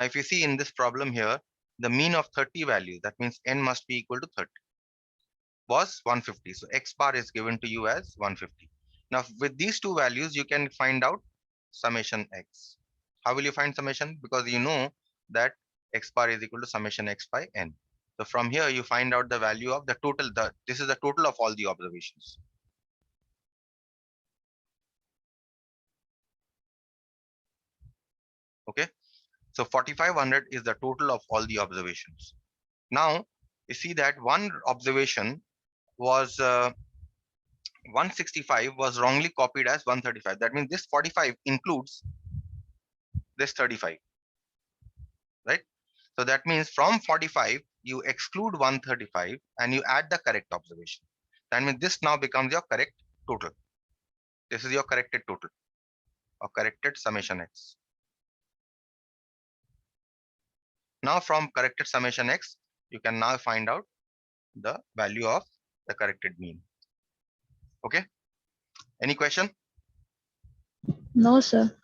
Now, if you see in this problem here, the mean of 30 values, that means n must be equal to 30, was 150. So x bar is given to you as 150. Now, with these two values, you can find out summation x. How will you find summation? Because you know that x bar is equal to summation x by n. So from here, you find out the value of the total. This is the total of all the observations. Okay. So 4500 is the total of all the observations. Now, you see that one observation was 165 was wrongly copied as 135. That means this 45 includes this 35, right? So that means from 45, you exclude 135 and you add the correct observation. That means this now becomes your correct total. This is your corrected total or corrected summation x. Now from corrected summation x, you can now find out the value of the corrected mean. Okay. Any question? No, sir.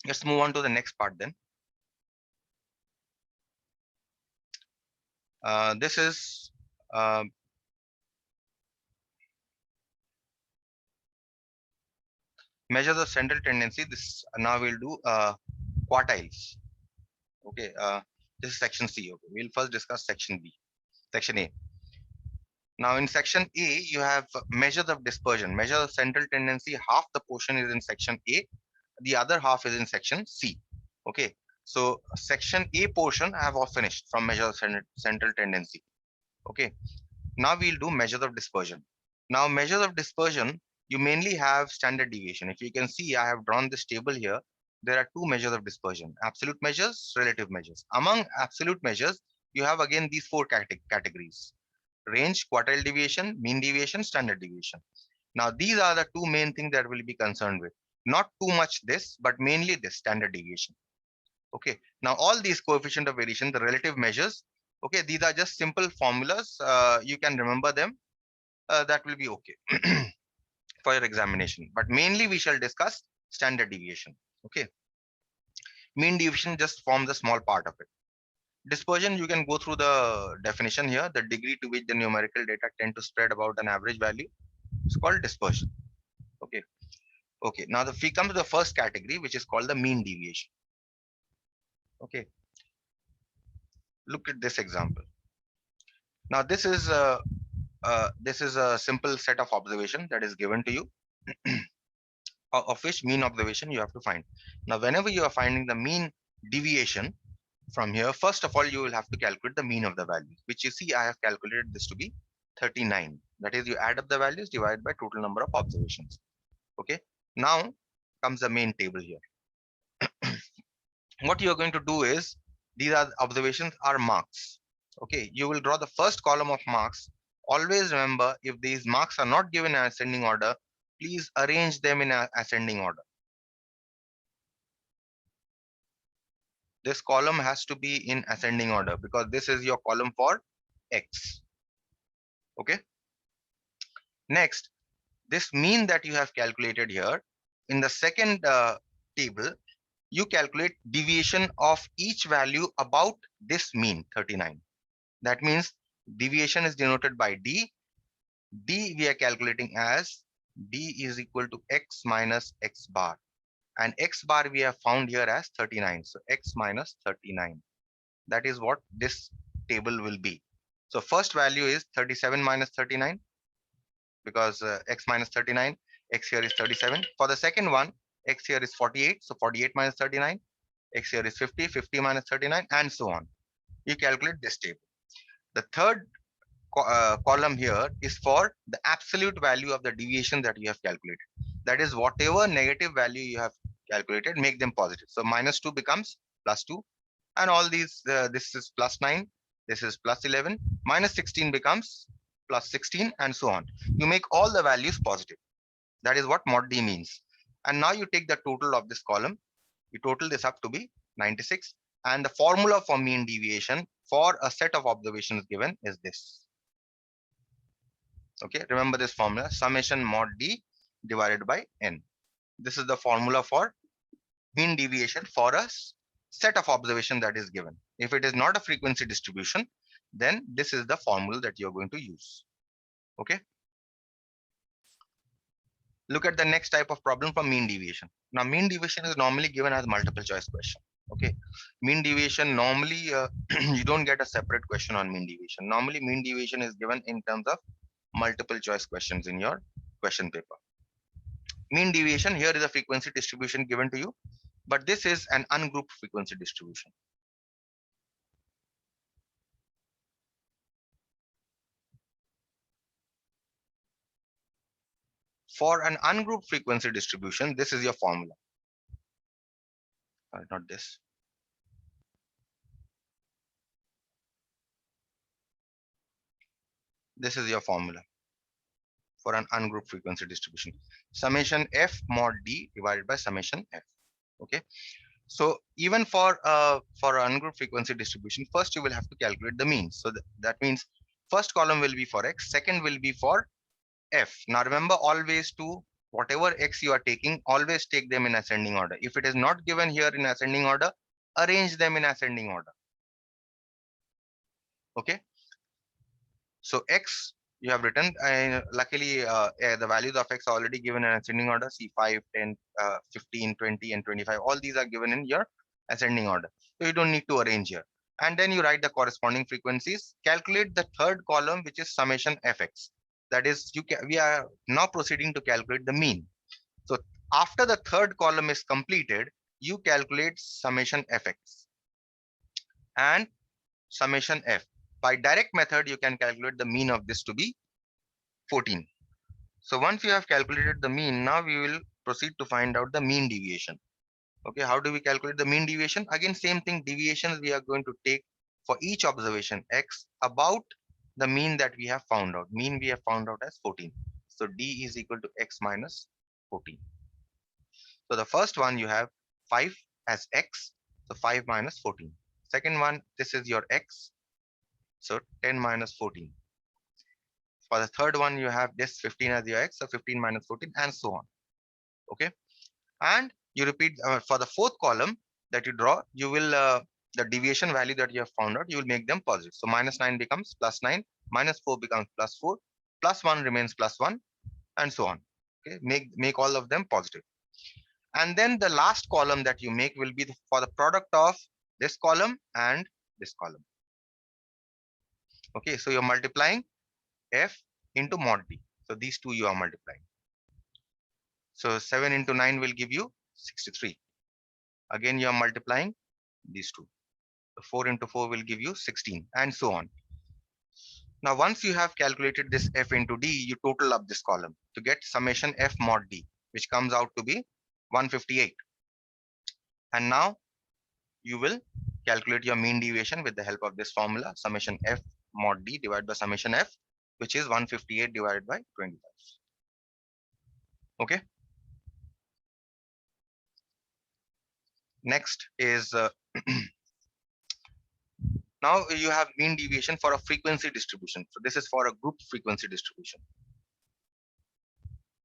Let's move on to the next part then. This is measures of central tendency. This now we'll do quartiles. Okay. This is section C. Okay. We'll first discuss section B, section A. Now in section A, you have measures of dispersion. Measure of central tendency. Half the portion is in section A, the other half is in section C. Okay. So section A portion I have all finished from measure of central tendency. Okay. Now we'll do measures of dispersion. Now measures of dispersion, you mainly have standard deviation. If you can see, I have drawn this table here. There are two measures of dispersion: absolute measures, relative measures. Among absolute measures, you have again these four categories: range, quartile deviation, mean deviation, standard deviation. Now these are the two main things that we'll be concerned with. Not too much this, but mainly this standard deviation. Okay. Now all these coefficient of variation, the relative measures, okay, these are just simple formulas. You can remember them. That will be okay for your examination. But mainly we shall discuss standard deviation. Okay. Mean deviation just forms a small part of it. Dispersion, you can go through the definition here. The degree to which the numerical data tend to spread about an average value is called dispersion. Okay. Okay. Now if we come to the first category, which is called the mean deviation. Okay. Look at this example. Now this is a simple set of observation that is given to you, of which mean observation you have to find. Now, whenever you are finding the mean deviation from here, first of all, you will have to calculate the mean of the values, which you see I have calculated this to be 39. That is, you add up the values divided by total number of observations. Okay. Now comes the main table here. What you are going to do is, these are observations are marks. Okay. You will draw the first column of marks. Always remember, if these marks are not given in ascending order, please arrange them in ascending order. This column has to be in ascending order because this is your column for X. Okay. Next, this mean that you have calculated here, in the second table, you calculate deviation of each value about this mean 39. That means deviation is denoted by D. D we are calculating as D is equal to X minus X bar. And X bar we have found here as 39. So X minus 39. That is what this table will be. So first value is 37 minus 39 because X minus 39, X here is 37. For the second one, X here is 48. So 48 minus 39, X here is 50, 50 minus 39 and so on. You calculate this table. The third column here is for the absolute value of the deviation that you have calculated. That is, whatever negative value you have calculated, make them positive. So minus 2 becomes plus 2 and all these, this is plus 9, this is plus 11, minus 16 becomes plus 16 and so on. You make all the values positive. That is what mod D means. And now you take the total of this column, you total this up to be 96, and the formula for mean deviation for a set of observations given is this. Okay, remember this formula: summation mod D divided by N. This is the formula for mean deviation for a set of observation that is given. If it is not a frequency distribution, then this is the formula that you're going to use. Okay. Look at the next type of problem for mean deviation. Now, mean deviation is normally given as multiple choice question. Okay. Mean deviation normally, you don't get a separate question on mean deviation. Normally, mean deviation is given in terms of multiple choice questions in your question paper. Mean deviation here is a frequency distribution given to you, but this is an ungrouped frequency distribution. For an ungrouped frequency distribution, this is your formula. Not this. This is your formula for an ungrouped frequency distribution. Summation f mod d divided by summation f. Okay. So even for ungrouped frequency distribution, first you will have to calculate the mean. So that means first column will be for x, second will be for f. Now remember, always to whatever x you are taking, always take them in ascending order. If it is not given here in ascending order, arrange them in ascending order. Okay. So x you have written, luckily the values of x are already given in ascending order. See 5, 10, 15, 20 and 25. All these are given in your ascending order. So you don't need to arrange here. And then you write the corresponding frequencies. Calculate the third column, which is summation fx. That is, we are now proceeding to calculate the mean. So after the third column is completed, you calculate summation fx and summation f. By direct method, you can calculate the mean of this to be 14. So once you have calculated the mean, now we will proceed to find out the mean deviation. Okay, how do we calculate the mean deviation? Again, same thing, deviations we are going to take for each observation x about the mean that we have found out. Mean we have found out as 14. So d is equal to x minus 14. So the first one you have 5 as x, so 5 minus 14. Second one, this is your x, so 10 minus 14. For the third one, you have this 15 as your x, so 15 minus 14 and so on. Okay. And you repeat for the fourth column that you draw, you will, the deviation value that you have found out, you will make them positive. So minus 9 becomes plus 9, minus 4 becomes plus 4, plus 1 remains plus 1 and so on. Okay. Make all of them positive. And then the last column that you make will be for the product of this column and this column. Okay. So you're multiplying f into mod d. So these two you are multiplying. So 7 into 9 will give you 63. Again, you are multiplying these two. So 4 into 4 will give you 16 and so on. Now, once you have calculated this f into d, you total up this column to get summation f mod d, which comes out to be 158. And now you will calculate your mean deviation with the help of this formula, summation f mod d divided by summation f, which is 158 divided by 25. Okay. Next is now you have mean deviation for a frequency distribution. So this is for a group frequency distribution.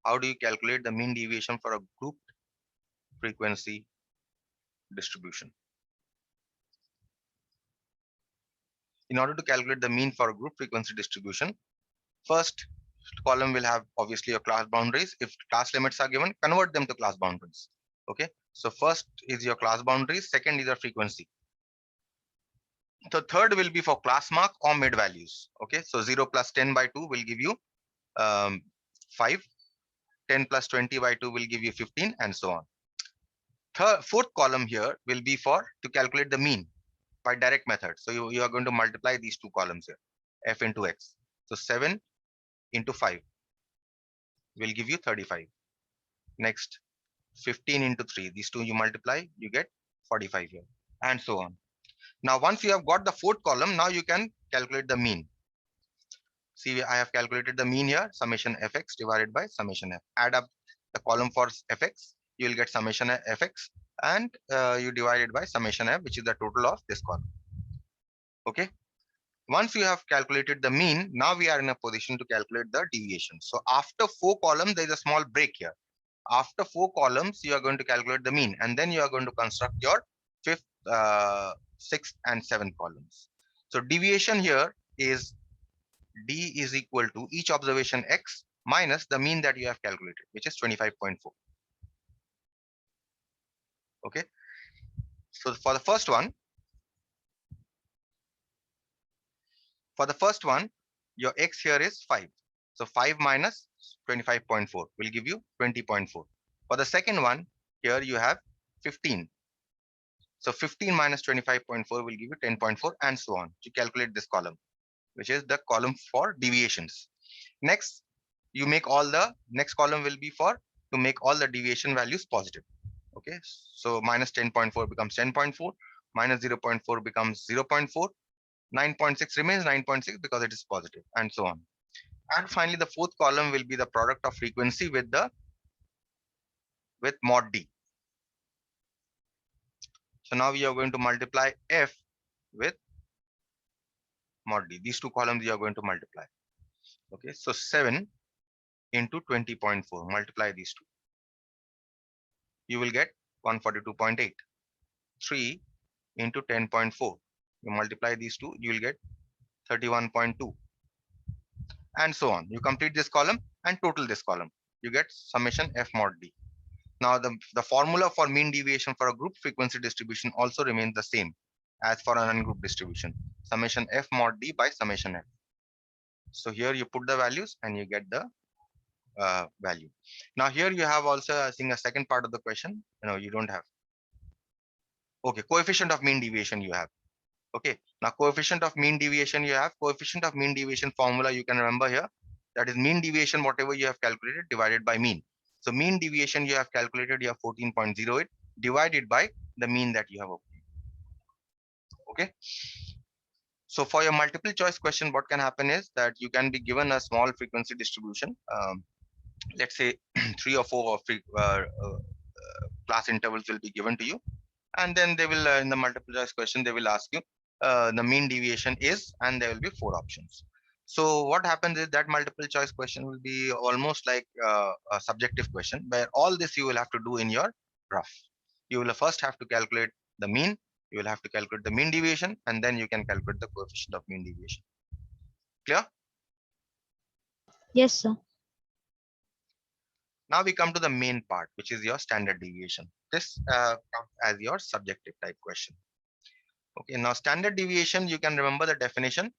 How do you calculate the mean deviation for a group frequency distribution? In order to calculate the mean for a group frequency distribution, first column will have obviously your class boundaries. If class limits are given, convert them to class boundaries. Okay. So first is your class boundaries, second is your frequency. So third will be for class mark or mid values. Okay. So 0 plus 10 by 2 will give you 5. 10 plus 20 by 2 will give you 15 and so on. Fourth column here will be for to calculate the mean by direct method. So you are going to multiply these two columns here, f into x. So 7 into 5 will give you 35. Next, 15 into 3. These two you multiply, you get 45 here and so on. Now, once you have got the fourth column, now you can calculate the mean. See, I have calculated the mean here, summation fx divided by summation f. Add up the column for fx, you will get summation fx and you divide it by summation f, which is the total of this column. Okay. Once you have calculated the mean, now we are in a position to calculate the deviation. So after 4 columns, there is a small break here. After 4 columns, you are going to calculate the mean, and then you are going to construct your 5th, 6th, and 7th columns. So deviation here is D is equal to each observation X minus the mean that you have calculated, which is 25.4. Okay. So for the first one, your X here is 5. So 5 minus 25.4 will give you 20.4. For the second one, here you have 15. So 15 minus 25.4 will give you 10.4, and so on. You calculate this column, which is the column for deviations. Next, you make all the next column will be for to make all the deviation values positive. Okay, so minus 10.4 becomes 10.4, minus 0.4 becomes 0.4, 9.6 remains 9.6 because it is positive, and so on. And finally, the fourth column will be the product of frequency with mod D. So now we are going to multiply F with mod D. These two columns you are going to multiply. Okay, so 7 into 20.4, multiply these two. You will get 142.8. 3 into 10.4. You multiply these two, you will get 31.2. And so on. You complete this column and total this column. You get summation F mod D. Now the formula for mean deviation for a group frequency distribution also remains the same as for an ungrouped distribution. Summation F mod D by summation F. So here you put the values and you get the value. Now here you have also, I think, a second part of the question. No, you don't have. Okay, coefficient of mean deviation you have. Okay, now coefficient of mean deviation you have. Coefficient of mean deviation formula you can remember here. That is mean deviation, whatever you have calculated, divided by mean. So mean deviation you have calculated, you have 14.08 divided by the mean that you have obtained. Okay. So for your multiple choice question, what can happen is that you can be given a small frequency distribution. Let's say 3 or 4 class intervals will be given to you, and then they will in the multiple choice question they will ask you the mean deviation is, and there will be 4 options. So what happens is that multiple choice question will be almost like a subjective question, where all this you will have to do in your rough. You will first have to calculate the mean, you will have to calculate the mean deviation, and then you can calculate the coefficient of mean deviation. Clear? Yes, sir. Now we come to the main part, which is your standard deviation. This comes as your subjective type question. Okay, now standard deviation, you can remember the definition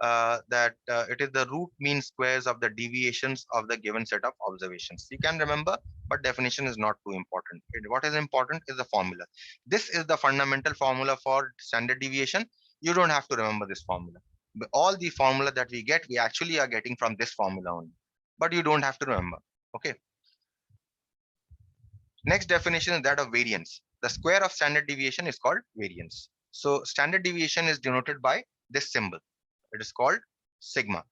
that it is the root mean squares of the deviations of the given set of observations. You can remember, but definition is not too important. What is important is the formula. This is the fundamental formula for standard deviation. You don't have to remember this formula. But all the formula that we get, we actually are getting from this formula only. But you don't have to remember. Okay. Next definition is that of variance. The square of standard deviation is called variance. So standard deviation is denoted by this symbol. It is called sigma.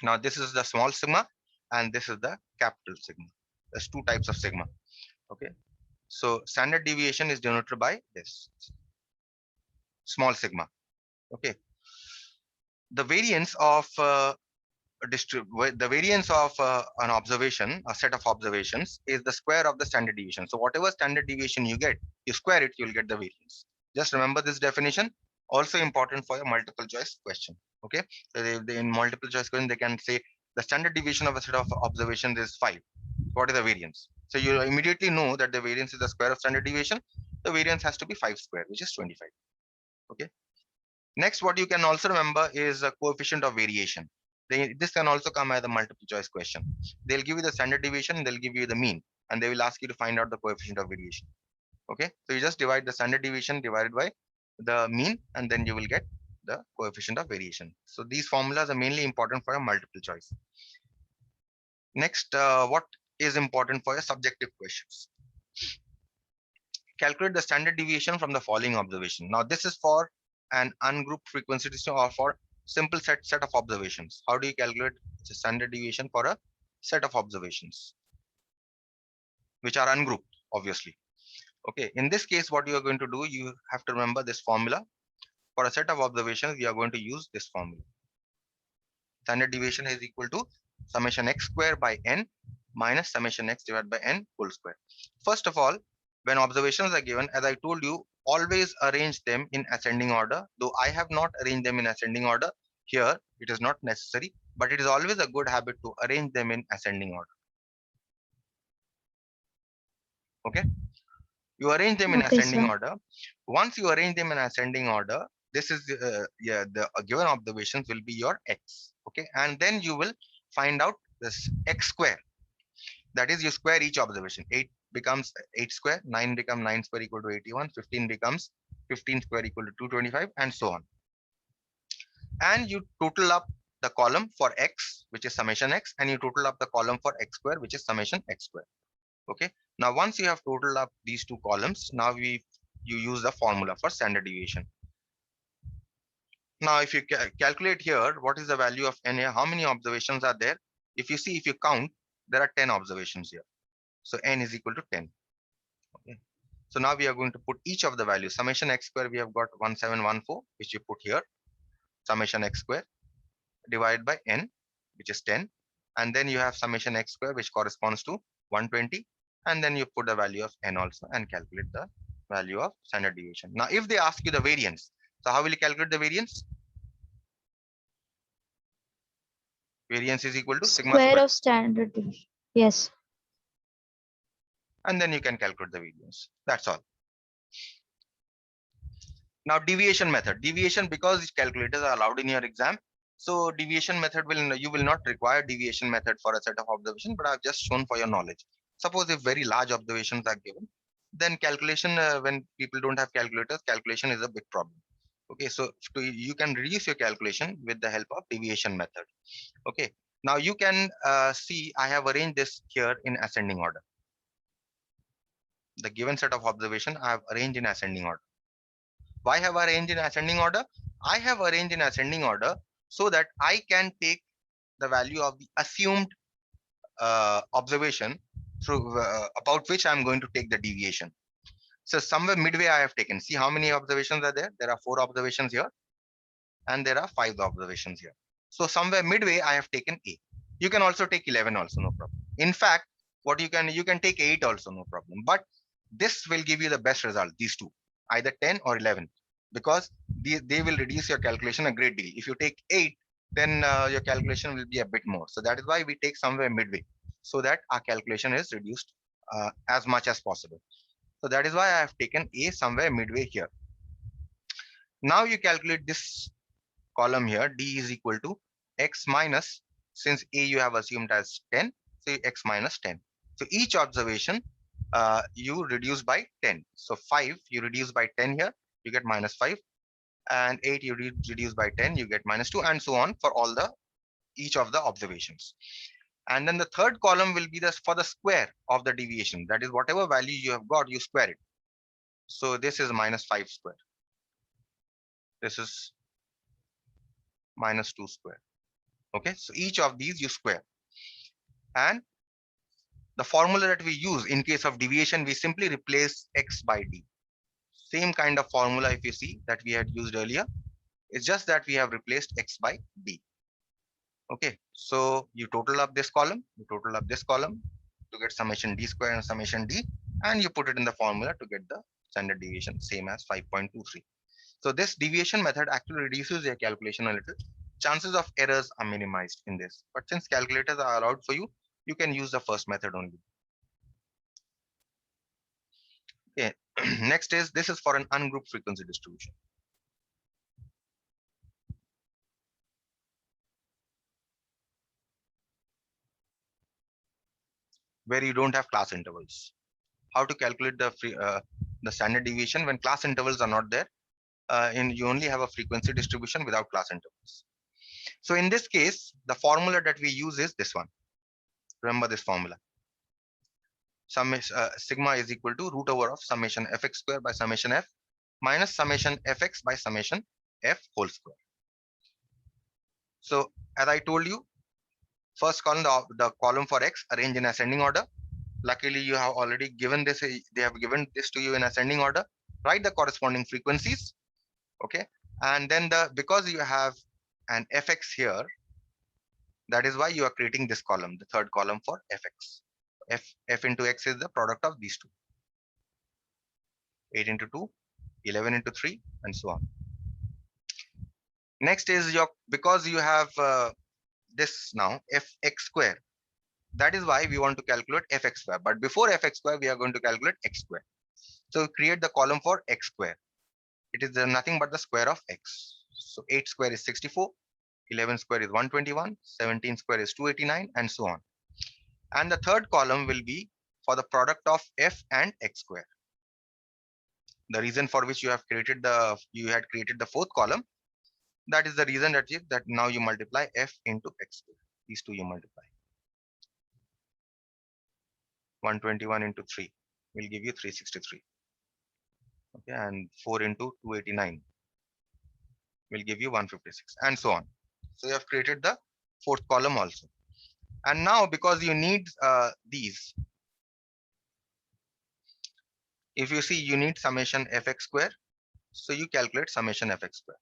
Now this is the small sigma and this is the capital sigma. There's 2 types of sigma. Okay. So standard deviation is denoted by this small sigma. Okay. The variance of an observation, a set of observations, is the square of the standard deviation. So whatever standard deviation you get, you square it, you'll get the variance. Just remember this definition. Also important for your multiple choice question. Okay, so in multiple choice question they can say the standard deviation of a set of observations is 5. What is the variance? So you immediately know that the variance is the square of standard deviation. The variance has to be 5 square, which is 25. Okay. Next, what you can also remember is a coefficient of variation. This can also come as a multiple choice question. They'll give you the standard deviation, they'll give you the mean, and they will ask you to find out the coefficient of variation. Okay, so you just divide the standard deviation divided by the mean, and then you will get the coefficient of variation. So these formulas are mainly important for a multiple choice. Next, what is important for your subjective questions? Calculate the standard deviation from the following observation. Now this is for an ungrouped frequency distribution or for simple set of observations. How do you calculate the standard deviation for a set of observations which are ungrouped, obviously? Okay, in this case, what you are going to do, you have to remember this formula. For a set of observations, we are going to use this formula. Standard deviation is equal to summation x square by n minus summation x divided by n whole square. First of all, when observations are given, as I told you, always arrange them in ascending order. Though I have not arranged them in ascending order, here it is not necessary, but it is always a good habit to arrange them in ascending order. Okay, you arrange them in Okay, ascending sir. order. Once you arrange them in ascending order, this is yeah, the given observations will be your x. Okay, and then you will find out this x square. That is, you square each observation. 8 becomes 8 square, 9 becomes 9 square equal to 81, 15 becomes 15 square equal to 225, and so on. And you total up the column for x, which is summation x, and you total up the column for x square, which is summation x square. Okay. Now, once you have totaled up these two columns, now you use the formula for standard deviation. Now, if you calculate here, what is the value of n here? How many observations are there? If you see, if you count, there are 10 observations here. So n is equal to 10. Okay. So now we are going to put each of the values. Summation x square, we have got 1714, which we put here. Summation x square divided by n, which is 10. And then you have summation x square, which corresponds to 120. And then you put the value of n also and calculate the value of standard deviation. Now, if they ask you the variance, so how will you calculate the variance? Variance is equal to sigma Square square. of standard deviation. Yes. And then you can calculate the variance. That's all. Now, deviation method. Deviation, because calculators are allowed in your exam. So deviation method you will not require deviation method for a set of observation, but I've just shown for your knowledge. Suppose if very large observations are given, then calculation, when people don't have calculators, calculation is a big problem. Okay, so you can reduce your calculation with the help of deviation method. Okay, now you can see I have arranged this here in ascending order. The given set of observation I have arranged in ascending order. Why have I arranged in ascending order? I have arranged in ascending order so that I can take the value of the assumed observation through about which I'm going to take the deviation. So somewhere midway I have taken. See how many observations are there? There are 4 observations here, and there are 5 observations here. So somewhere midway I have taken A. You can also take 11 also, no problem. In fact, what you can take 8 also, no problem. But this will give you the best result, these two, either 10 or 11, because they will reduce your calculation a great deal. If you take 8, then your calculation will be a bit more. So that is why we take somewhere midway, so that our calculation is reduced as much as possible. So that is why I have taken A somewhere midway here. Now you calculate this column here, D is equal to x minus, since A you have assumed as 10, say x minus 10. So each observation you reduce by 10. So 5 you reduce by 10 here, you get minus 5, and 8 you reduce by 10, you get minus 2, and so on for all each of the observations. And then the third column will be for the square of the deviation. That is, whatever value you have got, you square it. So this is minus 5 square. This is minus 2 square. Okay, so each of these you square. And the formula that we use in case of deviation, we simply replace x by d. Same kind of formula if you see that we had used earlier. It's just that we have replaced x by d. Okay, so you total up this column, you total up this column to get summation d square and summation d, and you put it in the formula to get the standard deviation, same as 5.23. So this deviation method actually reduces your calculation a little. Chances of errors are minimized in this, but since calculators are allowed for you, you can use the first method only. Okay. Next is, this is for an ungrouped frequency distribution. Where you don't have class intervals. How to calculate the standard deviation when class intervals are not there? You only have a frequency distribution without class intervals. So in this case, the formula that we use is this one. Remember this formula. Sigma is equal to root over of summation fx square by summation f minus summation fx by summation f whole square. So as I told you, first column, the column for x arranged in ascending order. Luckily, you have already given this. They have given this to you in ascending order. Write the corresponding frequencies. Okay, and then because you have an fx here, That is why you are creating this column, the third column for fx. F into x is the product of these two. 8 into 2, 11 into 3, and so on. Next is because you have this now fx square. That is why we want to calculate fx square. But before fx square, we are going to calculate x square. So create the column for x square. It is nothing but the square of x. So 8 square is 64, 11 square is 121, 17 square is 289, and so on. And the third column will be for the product of f and x square. The reason for which you had created the fourth column, that is the reason that now you multiply f into x square. These two you multiply. 121 into 3 will give you 363. Okay, and 4 into 289 will give you 156, and so on. So you have created the fourth column also. And now because you need these, if you see you need summation fx square, so you calculate summation fx square.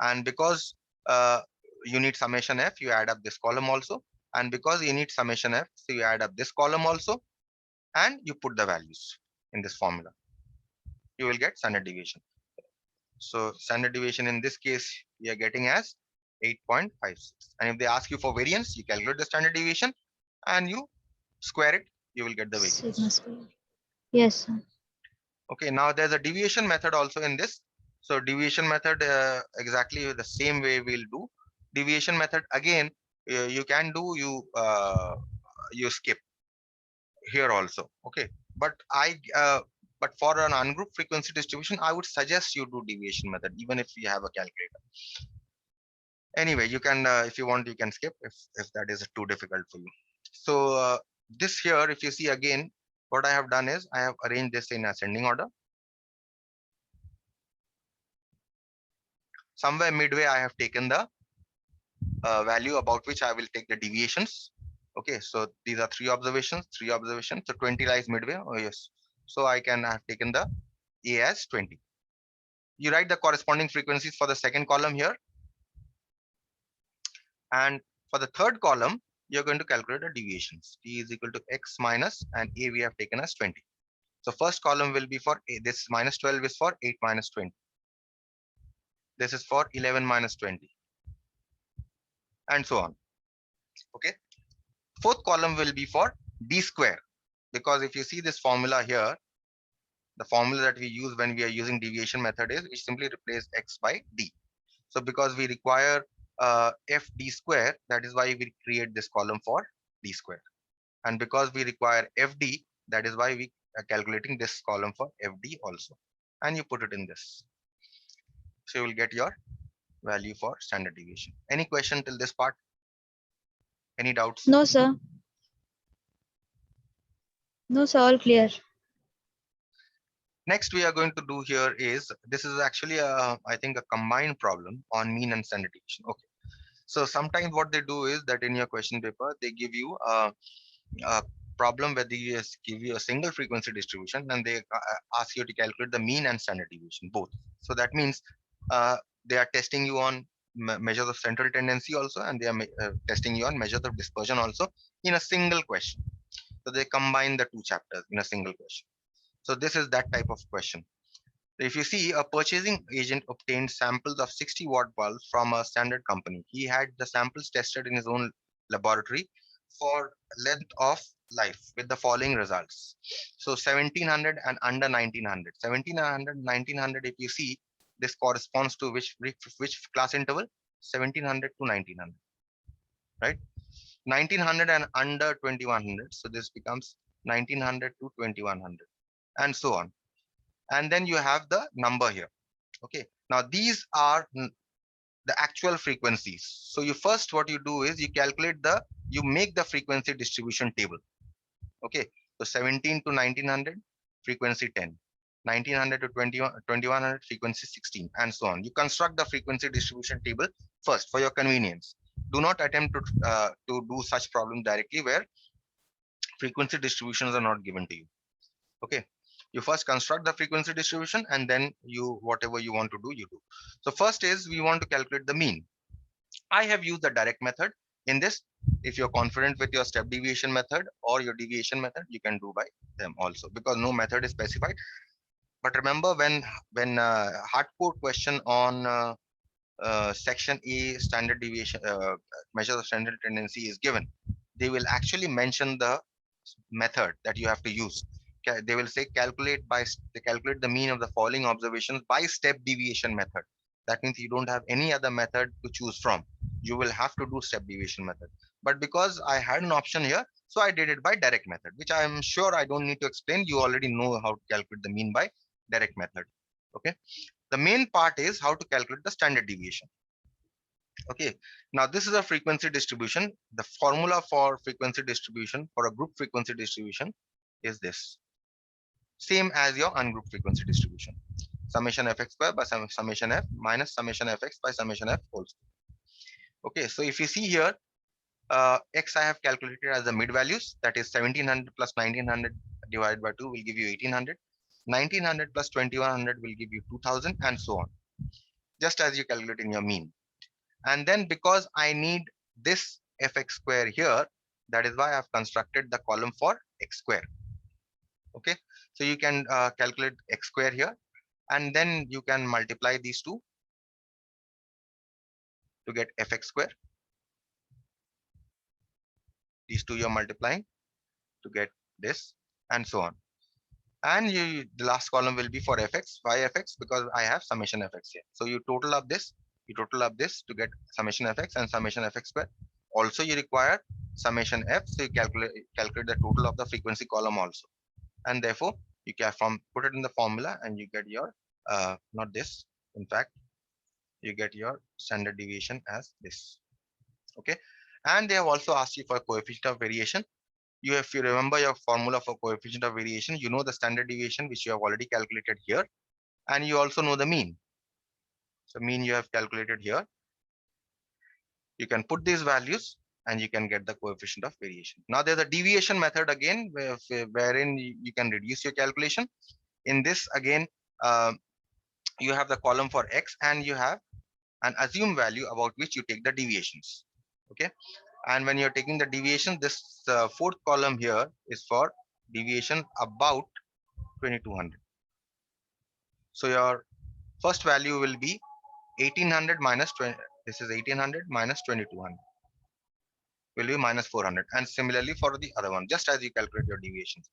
And because you need summation f, you add up this column also. And because you need summation f, so you add up this column also, and you put the values in this formula. You will get standard deviation. So standard deviation in this case, we are getting as 8.56. And if they ask you for variance, you calculate the standard deviation and you square it, you will get the variance. Sigma square. Yes, sir. Okay, now there's a deviation method also in this. So deviation method, exactly the same way we'll do. Deviation method again, you can do, you skip here also. Okay, but but for an ungrouped frequency distribution, I would suggest you do deviation method, even if you have a calculator. Anyway, you can, if you want, you can skip if that is too difficult for you. So this here, if you see again, what I have done is I have arranged this in ascending order. Somewhere midway, I have taken the value about which I will take the deviations. Okay, so these are three observations. So 20 lies midway. Oh yes. So I can have taken the A as 20. You write the corresponding frequencies for the second column here. And for the third column, you're going to calculate the deviations. T is equal to x minus, and A we have taken as 20. So first column will be for A. This minus 12 is for 8 minus 20. This is for 11 minus 20. And so on. Okay. Fourth column will be for D square. Because if you see this formula here, the formula that we use when we are using deviation method is we simply replace x by d. So because we require fd square, that is why we create this column for d square. And because we require fd, that is why we are calculating this column for fd also. And you put it in this. So you will get your value for standard deviation. Any question till this part? Any doubts? No, sir. No, sir. All clear. Next we are going to do here is, this is actually I think a combined problem on mean and standard deviation. Okay. So sometimes what they do is that in your question paper, they give you a problem where they give you a single frequency distribution and they ask you to calculate the mean and standard deviation, both. So that means they are testing you on measures of central tendency also, and they are testing you on measures of dispersion also in a single question. So they combine the two chapters in a single question. So this is that type of question. If you see, a purchasing agent obtained samples of 60-watt bulbs from a standard company. He had the samples tested in his own laboratory for length of life with the following results. So 1700 and under 1900. 1700, 1900, if you see, this corresponds to which class interval? 1700 to 1900, right? 1900 and under 2100. So this becomes 1900 to 2100, and so on. And then you have the number here. Okay, now these are the actual frequencies. So you first, what you do is you make the frequency distribution table. Okay, so 17 to 1900 frequency 10, 1900 to 2100 frequency 16, and so on. You construct the frequency distribution table first for your convenience. Do not attempt to do such problems directly where frequency distributions are not given to you. Okay, you first construct the frequency distribution and then whatever you want to do, you do. So first is we want to calculate the mean. I have used the direct method. In this, if you're confident with your step deviation method or your deviation method, you can do by them also, because no method is specified. But remember, when hardcore question on section A standard deviation measures of standard tendency is given, they will actually mention the method that you have to use. They will say calculate the mean of the following observations by step deviation method. That means you don't have any other method to choose from. You will have to do step deviation method. But because I had an option here, so I did it by direct method, which I am sure I don't need to explain. You already know how to calculate the mean by direct method. Okay. The main part is how to calculate the standard deviation. Okay, now this is a frequency distribution. The formula for frequency distribution for a group frequency distribution is this. Same as your ungrouped frequency distribution. Summation fx square by summation f minus summation fx by summation f whole square. Okay, so if you see here, x I have calculated as the mid values, that is 1700 plus 1900 divided by 2 will give you 1800. 1900 plus 2100 will give you 2000, and so on, just as you calculate in your mean. And then because I need this fx square here, that is why I've constructed the column for x square. Okay, so you can calculate x square here, and then you can multiply these two to get fx square. These two you're multiplying to get this, and so on. And the last column will be for fx, y fx, because I have summation fx here. So you total up this to get summation fx and summation fx square. Also you require summation f, so you calculate the total of the frequency column also, and therefore you can put it in the formula and you get your not this, in fact you get your standard deviation as this. Okay, and they have also asked you for coefficient of variation. If you remember your formula for coefficient of variation, you know the standard deviation which you have already calculated here, and you also know the mean. So mean you have calculated here. You can put these values and you can get the coefficient of variation. Now there's a deviation method again, wherein you can reduce your calculation. In this again, you have the column for x and you have an assumed value about which you take the deviations. Okay, and when you're taking the deviation, this fourth column here is for deviation about 2200. So your first value will be 1800 minus 20. This is 1800 minus 2200 will be minus 400, and similarly for the other one, just as you calculate your deviations.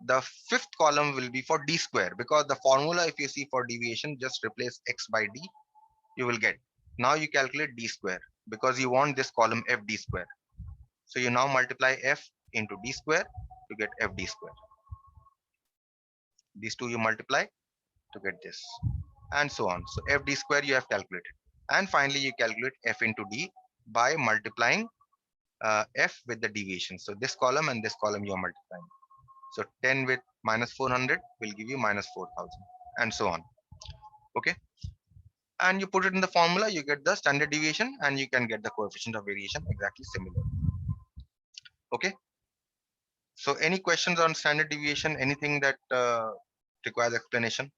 The fifth column will be for d square, because the formula, if you see for deviation, just replace x by d, you will get. Now you calculate d square because you want this column fd square. So you now multiply f into d square to get fd square. These two you multiply to get this, and so on. So fd square you have calculated, and finally you calculate f into d by multiplying f with the deviation. So this column and this column you are multiplying. So 10 with minus 400 will give you minus 4000, and so on. Okay, and you put it in the formula, you get the standard deviation, and you can get the coefficient of variation exactly similar. Okay, so any questions on standard deviation? Anything that requires explanation?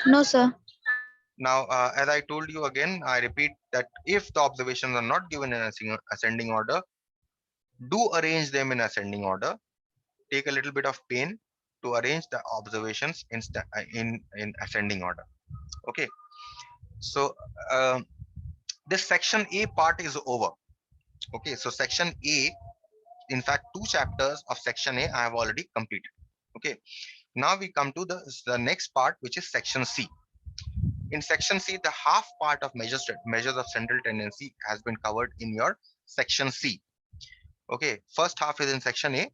No, sir. Now, as I told you again, I repeat that if the observations are not given in ascending order, do arrange them in ascending order. Take a little bit of pain to arrange the observations in ascending order. Okay, so this section A part is over. Okay, so section A, in fact, 2 chapters of section A I have already completed. Okay, now we come to the next part, which is section C. In section C, the half part of measures of central tendency has been covered in your section C. Okay, first half is in section A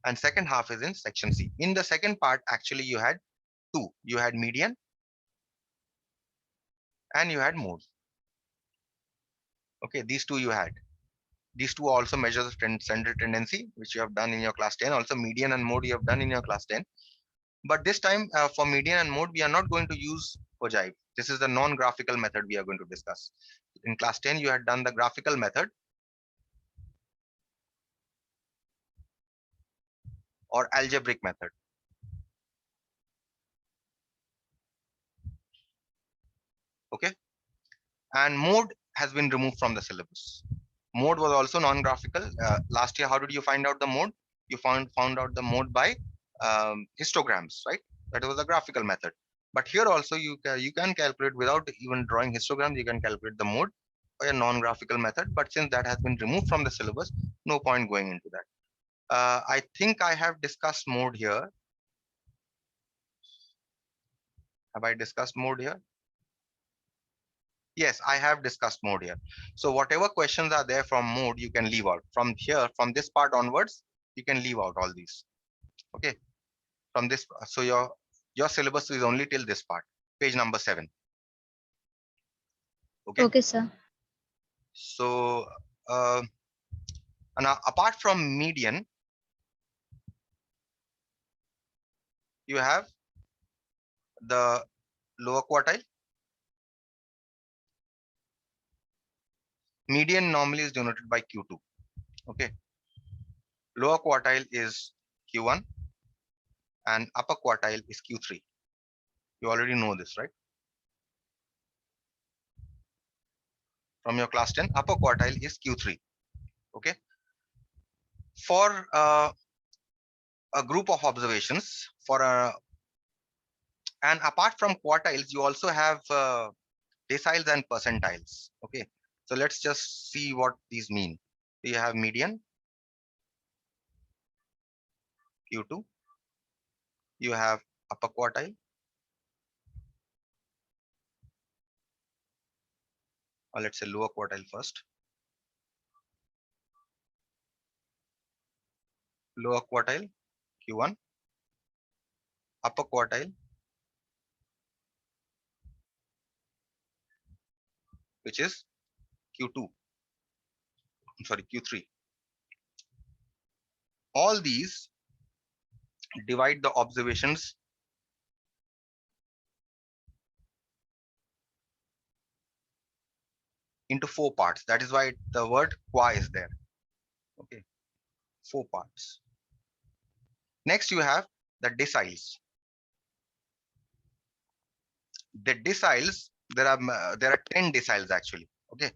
and second half is in section C. In the second part, actually you had 2. You had median and you had mode. Okay, these 2 you had. These 2 also measures of central tendency, which you have done in your class 10. Also median and mode you have done in your class 10. But this time for median and mode, we are not going to use ogive. This is the non-graphical method we are going to discuss. In class 10, you had done the graphical method or algebraic method. Okay, and mode has been removed from the syllabus. Mode was also non-graphical. Last year, how did you find out the mode? You found out the mode by histograms, right? That was a graphical method. But here also you can calculate without even drawing histograms. You can calculate the mode by a non-graphical method. But since that has been removed from the syllabus, no point going into that. I think I have discussed mode here. Have I discussed mode here? Yes, I have discussed mode here. So whatever questions are there from mode, you can leave out. From here, from this part onwards, you can leave out all these. Okay. From this, so your syllabus is only till this part, page number 7. Okay. Okay, sir. So now apart from median, you have the lower quartile. Median normally is denoted by Q2. Okay. Lower quartile is Q1 and upper quartile is Q3. You already know this, right? From your class 10, upper quartile is Q3. Okay. For a group of observations, for a and apart from quartiles, you also have deciles and percentiles. Okay. So let's just see what these mean. You have median, Q2. You have upper quartile. Or let's say lower quartile first. Lower quartile, Q1. Upper quartile, which is Q2. I'm sorry, Q3. All these divide the observations into 4 parts. That is why the word qua is there. Okay, 4 parts. Next, you have the deciles. The deciles, there are 10 deciles actually. Okay,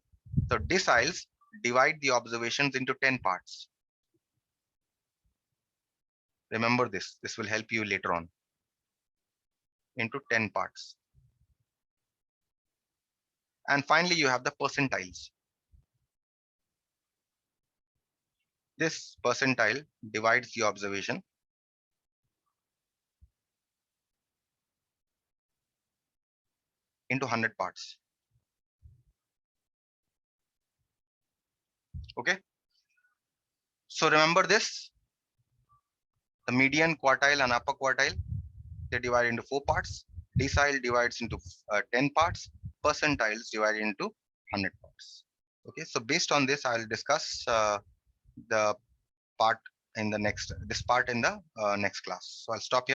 so deciles divide the observations into 10 parts. Remember this. This will help you later on. Into 10 parts. And finally, you have the percentiles. This percentile divides the observation into 100 parts. Okay. So remember this. The median, quartile, and upper quartile, they divide into 4 parts. Decile divides into 10 parts. Percentiles divide into 100 parts. Okay. So based on this, I'll discuss the part in the next, this part in the next class. So I'll stop here.